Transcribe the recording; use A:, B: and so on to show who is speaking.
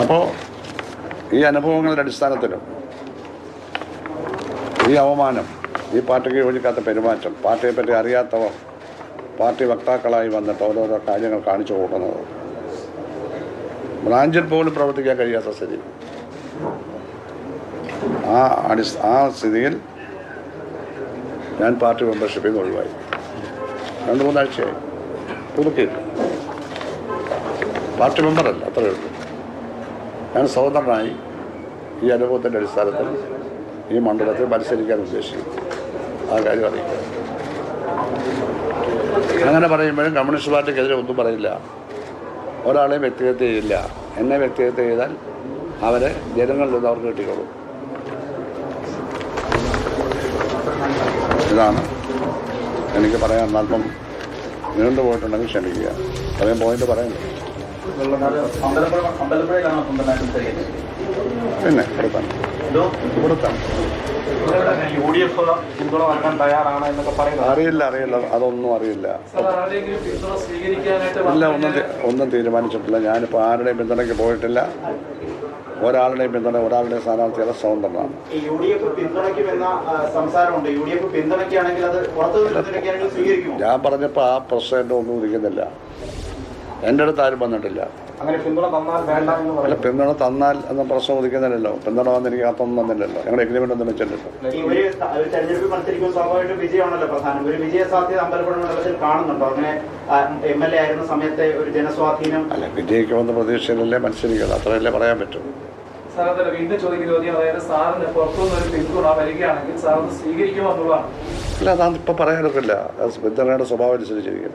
A: അപ്പോൾ ഈ അനുഭവങ്ങളുടെ അടിസ്ഥാനത്തിലും ഈ അവമാനം, ഈ പാർട്ടിക്ക് യോജിക്കാത്ത പെരുമാറ്റം, പാർട്ടിയെപ്പറ്റി അറിയാത്തവർ പാർട്ടി വക്താക്കളായി വന്നിട്ട് ഓരോരോ കാര്യങ്ങൾ കാണിച്ചു കൊടുക്കുന്നത്, ബ്രാഞ്ചിൽ പോലും പ്രവർത്തിക്കാൻ കഴിയാത്ത സ്ഥിതി, ആ സ്ഥിതിയിൽ ഞാൻ പാർട്ടി മെമ്പർഷിപ്പിൽ നിന്ന് ഒഴിവായി. 2-3 ആഴ്ചയായി. പുതുക്കിയില്ല. പാർട്ടി മെമ്പറല്ല, അത്രയേ ഉള്ളൂ. ഞാൻ സ്വതന്ത്രനായി ഈ അനുഭവത്തിൻ്റെ അടിസ്ഥാനത്തിൽ ഈ മണ്ഡലത്തിൽ മത്സരിക്കാൻ ഉദ്ദേശിക്കുന്നു. ആ കാര്യം അറിയിക്കുക. അങ്ങനെ പറയുമ്പോഴും കമ്മ്യൂണിസ്റ്റ് പാർട്ടിക്കെതിരെ ഒന്നും പറയില്ല, ഒരാളെയും വ്യക്തിഗത ചെയ്യില്ല. എന്നെ വ്യക്തിഗത ചെയ്താൽ അവരെ ജനങ്ങളിൽ നിന്ന് അവർക്ക് കിട്ടിക്കോളും. ഇതാണ് എനിക്ക് പറയാൻ. അല്പം നീണ്ടുപോയിട്ടുണ്ടെങ്കിൽ ക്ഷമിക്കുക. പറയാൻ പോയിന്റ് പറയുന്നു. പിന്നെ ഇവിടുത്താണ്. അറിയില്ല, അതൊന്നും അറിയില്ല. ഇല്ല, ഒന്നും തീരുമാനിച്ചിട്ടില്ല. ഞാനിപ്പോൾ ആരുടെയും പിന്തുണയ്ക്ക് പോയിട്ടില്ല. ഒരാളുടെയും പിന്തുണ, ഒരാളുടെ സ്ഥാനാർത്ഥികളെ സ്വതന്ത്രമാണ്. ഞാൻ പറഞ്ഞപ്പോൾ ആ പ്രശ്നം ഒന്നും ഉദിക്കുന്നില്ല. എൻ്റെ അടുത്ത് ആരും വന്നിട്ടില്ല. അല്ല, പിന്തുണ തന്നാൽ എന്ന പ്രശ്നം ഉദിക്കുന്നില്ലല്ലോ. പിന്തുണ വന്ന് എനിക്ക് അതൊന്നും വന്നില്ലല്ലോ. ഞങ്ങളുടെ എഗ്രിമെന്റ് ഒന്നും വെച്ചില്ലല്ലോ. അല്ല, വിജയിക്കുമെന്ന പ്രതീക്ഷയിലല്ലേ മത്സരിക്കുന്നത്. അത്രയല്ലേ പറയാൻ പറ്റും. അല്ല, അതാണ് ഇപ്പൊ പറയാനൊക്കില്ല. പിന്തുണയുടെ സ്വഭാവം അനുസരിച്ചിരിക്കും.